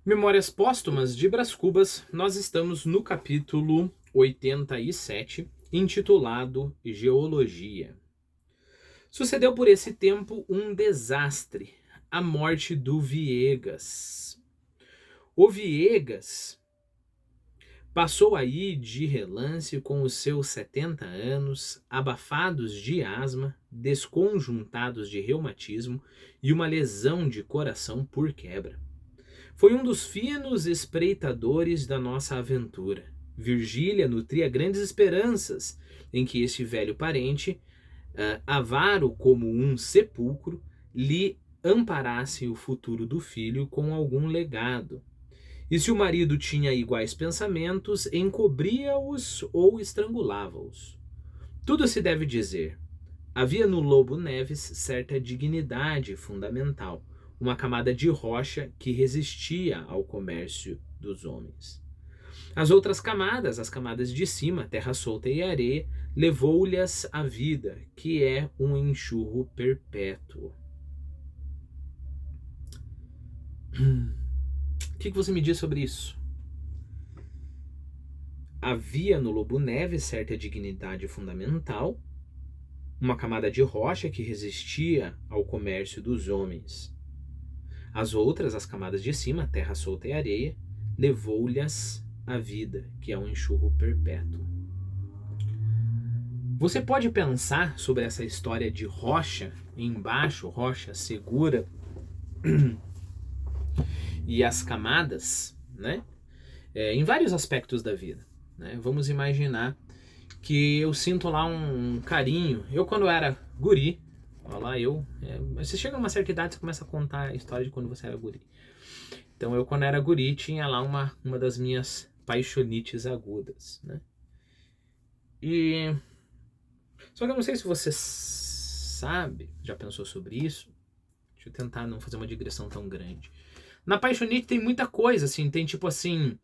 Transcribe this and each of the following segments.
Memórias Póstumas de Brás Cubas, nós estamos no capítulo 87, intitulado Geologia. Sucedeu por esse tempo um desastre, a morte do Viegas. O Viegas passou aí de relance com os seus 70 anos, abafados de asma, desconjuntados de reumatismo e uma lesão de coração por quebra. Foi um dos finos espreitadores da nossa aventura. Virgília nutria grandes esperanças em que este velho parente, avaro como um sepulcro, lhe amparasse o futuro do filho com algum legado. E se o marido tinha iguais pensamentos, encobria-os ou estrangulava-os. Tudo se deve dizer. Havia no Lobo Neves certa dignidade fundamental, uma camada de rocha que resistia ao comércio dos homens. As outras camadas, as camadas de cima, terra solta e areia, levou-lhes a vida, que é um enxurro perpétuo. O que você me diz sobre isso? Havia no Lobo Neves certa dignidade fundamental, uma camada de rocha que resistia ao comércio dos homens. As outras, as camadas de cima, terra solta e areia, levou-lhes a vida, que é um enxurro perpétuo. Você pode pensar sobre essa história de rocha embaixo, rocha segura, e as camadas, né? Em vários aspectos da vida. Né? Vamos imaginar que eu sinto lá um carinho. Eu, quando era guri, olha lá, você chega a uma certa idade, você começa a contar a história de quando você era guri. Então, eu, quando era guri, tinha lá uma das minhas paixonites agudas, né? Só que eu não sei se você sabe, já pensou sobre isso. Deixa eu tentar não fazer uma digressão tão grande. Na paixonite tem muita coisa, assim, tem tipo assim,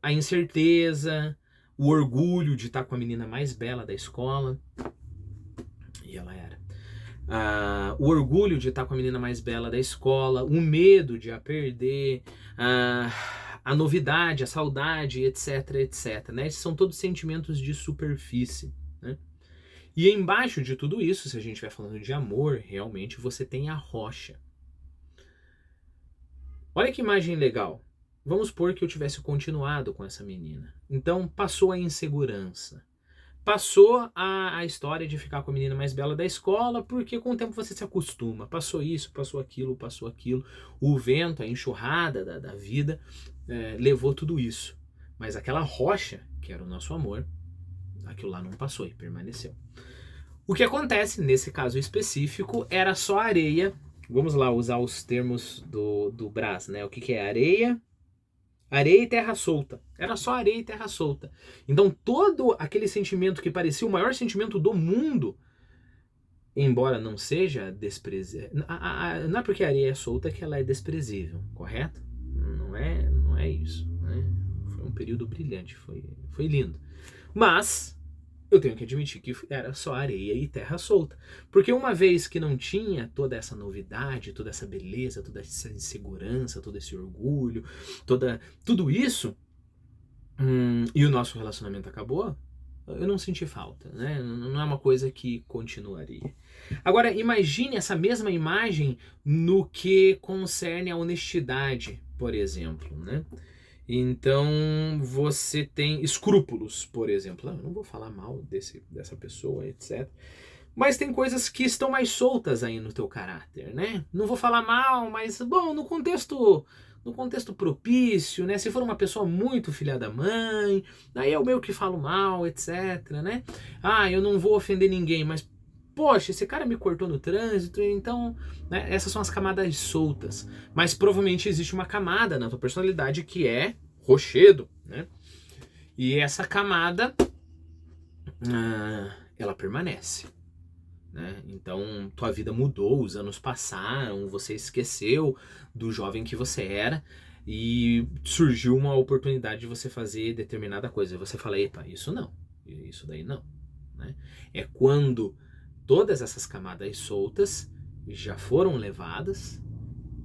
a incerteza, o orgulho de estar com a menina mais bela da escola, e ela era. O orgulho de estar com a menina mais bela da escola, o medo de a perder, a novidade, a saudade, etc, etc. Né? Esses são todos sentimentos de superfície. Né? E embaixo de tudo isso, se a gente estiver falando de amor, realmente você tem a rocha. Olha que imagem legal. Vamos supor que eu tivesse continuado com essa menina. Então passou a insegurança. Passou a história de ficar com a menina mais bela da escola, porque com o tempo você se acostuma. Passou isso, passou aquilo, passou aquilo. O vento, a enxurrada da vida, levou tudo isso. Mas aquela rocha, que era o nosso amor, aquilo lá não passou e permaneceu. O que acontece, nesse caso específico, era só areia. Vamos lá usar os termos do Brás, né? O que é areia? Areia e terra solta. Era só areia e terra solta. Então todo aquele sentimento que parecia o maior sentimento do mundo, embora não seja desprezível. Não é porque a areia é solta que ela é desprezível, correto? Não é isso. Né? Foi um período brilhante, foi lindo. Mas eu tenho que admitir que era só areia e terra solta. Porque uma vez que não tinha toda essa novidade, toda essa beleza, toda essa insegurança, todo esse orgulho, tudo isso, e o nosso relacionamento acabou, eu não senti falta, né? Não é uma coisa que continuaria. Agora, imagine essa mesma imagem no que concerne a honestidade, por exemplo, né? Então, você tem escrúpulos, por exemplo. Eu não vou falar mal dessa pessoa, etc. Mas tem coisas que estão mais soltas aí no teu caráter, né? Não vou falar mal, mas, bom, no contexto propício, né? Se for uma pessoa muito filha da mãe, aí é o meu que falo mal, etc, né? Eu não vou ofender ninguém, mas poxa, esse cara me cortou no trânsito, então, né, essas são as camadas soltas. Mas provavelmente existe uma camada na tua personalidade que é rochedo, né? E essa camada, ela permanece. Né? Então, tua vida mudou, os anos passaram, você esqueceu do jovem que você era e surgiu uma oportunidade de você fazer determinada coisa. E você fala, epa, isso não, isso daí não. Né? É quando todas essas camadas soltas já foram levadas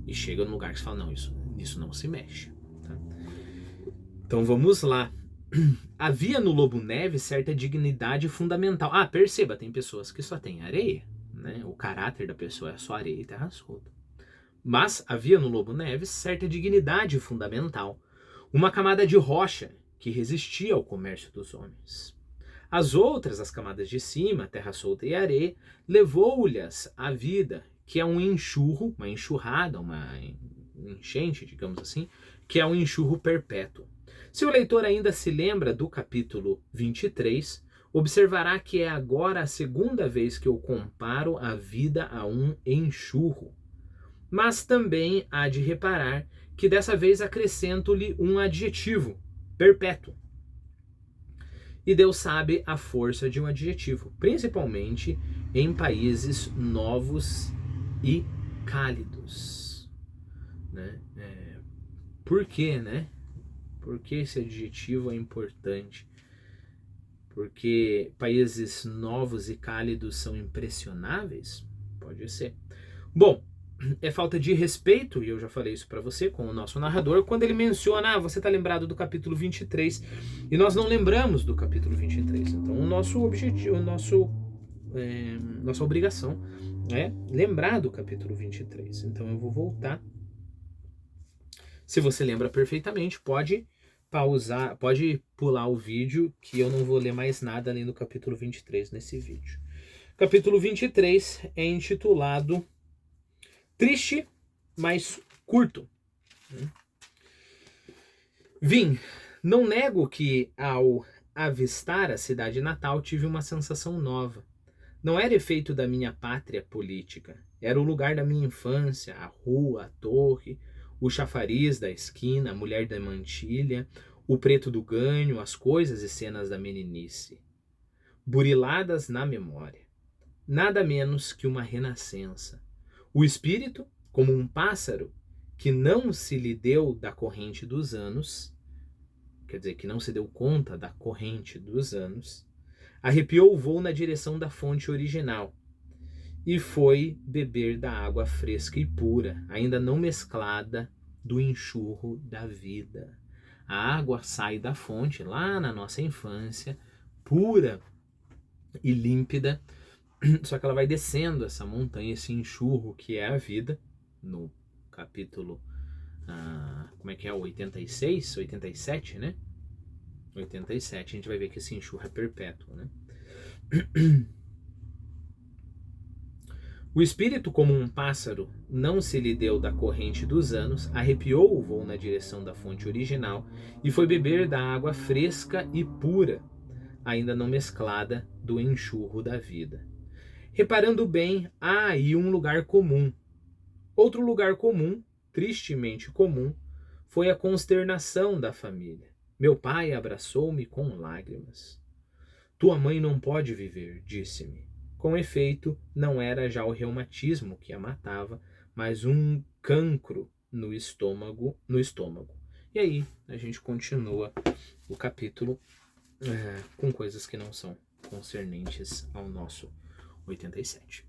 e chega num lugar que você fala, não, isso não se mexe. Tá? Então vamos lá. Havia no Lobo Neves certa dignidade fundamental. Ah, perceba, tem pessoas que só têm areia, né? O caráter da pessoa é só areia e terra solta. Mas havia no Lobo Neves certa dignidade fundamental, uma camada de rocha que resistia ao comércio dos homens. As outras, as camadas de cima, terra solta e areia, levou-lhes a vida, que é um enxurro, uma enxurrada, uma enchente, digamos assim, que é um enxurro perpétuo. Se o leitor ainda se lembra do capítulo 23, observará que é agora a segunda vez que eu comparo a vida a um enxurro. Mas também há de reparar que dessa vez acrescento-lhe um adjetivo, perpétuo. E Deus sabe a força de um adjetivo, principalmente em países novos e cálidos. Né? Por quê, né? Por que esse adjetivo é importante? Porque países novos e cálidos são impressionáveis? Pode ser. Bom, é falta de respeito, e eu já falei isso para você com o nosso narrador, quando ele menciona, você está lembrado do capítulo 23, e nós não lembramos do capítulo 23. Então, o nosso objetivo, nossa obrigação é lembrar do capítulo 23. Então, eu vou voltar. Se você lembra perfeitamente, pode pausar, pode pular o vídeo, que eu não vou ler mais nada além do capítulo 23 nesse vídeo. Capítulo 23 é intitulado Triste, mas curto. Vim, não nego que ao avistar a cidade natal tive uma sensação nova. Não era efeito da minha pátria política. Era o lugar da minha infância, a rua, a torre, o chafariz da esquina, a mulher da mantilha, o preto do ganho, as coisas e cenas da meninice. Buriladas na memória. Nada menos que uma renascença. O espírito, como um pássaro que não se lhe deu da corrente dos anos, quer dizer, que não se deu conta da corrente dos anos, arrepiou o voo na direção da fonte original e foi beber da água fresca e pura, ainda não mesclada, do enxurro da vida. A água sai da fonte lá na nossa infância, pura e límpida, só que ela vai descendo essa montanha, esse enxurro que é a vida, no capítulo, como é que é, 86, 87, né? 87, a gente vai ver que esse enxurro é perpétuo, né? O espírito, como um pássaro, não se lhe deu da corrente dos anos, arrepiou o voo na direção da fonte original e foi beber da água fresca e pura, ainda não mesclada, do enxurro da vida. Reparando bem, há aí um lugar comum. Outro lugar comum, tristemente comum, foi a consternação da família. Meu pai abraçou-me com lágrimas. Tua mãe não pode viver, disse-me. Com efeito, não era já o reumatismo que a matava, mas um cancro no estômago. E aí a gente continua o capítulo com coisas que não são concernentes ao nosso 87.